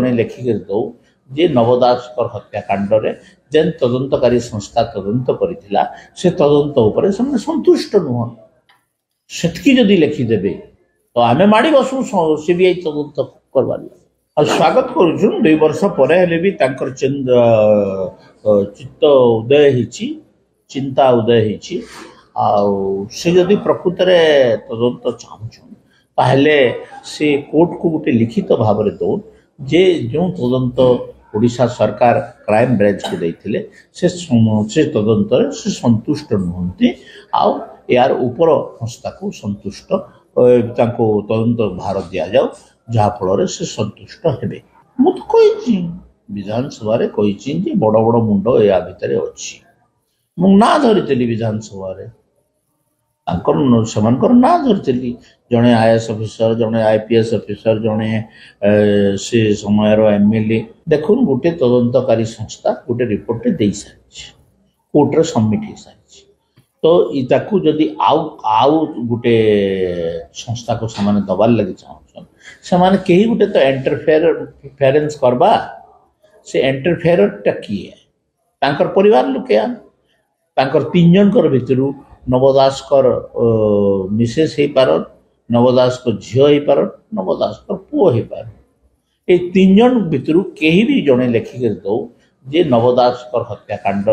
लेखिक दौ जे नवदास हत्याकांड जेन तदंतकारी संस्था तदंत करथिला से तदंत उपरे से संतुष्ट नुह सेटकी जदि लिखिदेवे तो आमे माड़ी बसु सीबीआई तदंत करबार और स्वागत करुछु 2 वर्ष पर हेले भी तांकर चित्त उदय हिची चिंता उदय हिची आउ से जदि प्रकृत रे तदंत चाहछन ताहले से कोर्ट को गोटे लिखित भाव में दौन जे जो तदंत ओडिशा सरकार क्राइम ब्रांच को देथिले से तदंत से संतुष्ट नुहंती आउ यार ऊपर संस्था को संतुष्ट तांको तदंत भार दिया जाओ जहा फल से संतुष्ट हेबे मु तो कहि विधानसभा रे कहि जे बड़ बड़ मुंड या भितरे अछि मु ना धरितली विधानसभा रे सेमानकर ना धरितली जड़े आईएएस ऑफिसर जड़े आईपीएस ऑफिसर जड़े से समय एमएलए देखो गोटे तदंतकारी संस्था गोटे रिपोर्ट दे सारी कोर्ट रे सबमिट हो सारी तो इताकू जदि आउ गोटे संस्था को सामाने दबार लगे चाहछन सामाने केही गोटे तो इंटरफेरेंस करबा से इंटरफेयर टा किए तांकर परिवार लोके तांकर 3 जनकर भितरु नवदासकर मिसेस हे पारन नवदास को झियो ही पार नवदास को पुओ ही पार ए 3 जन भितरु केही भी जने लेखिक दौ जे नवदास हत्याकांड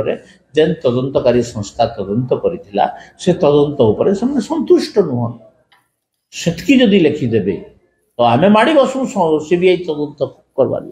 जेन तदंतकारी संस्था तदंत करथिला से तदंत उपरे से संतुष्ट नुह सेटकी जदि लिखिदेवे तो आमे माड़ी बसु सीबीआई तदंत करबार।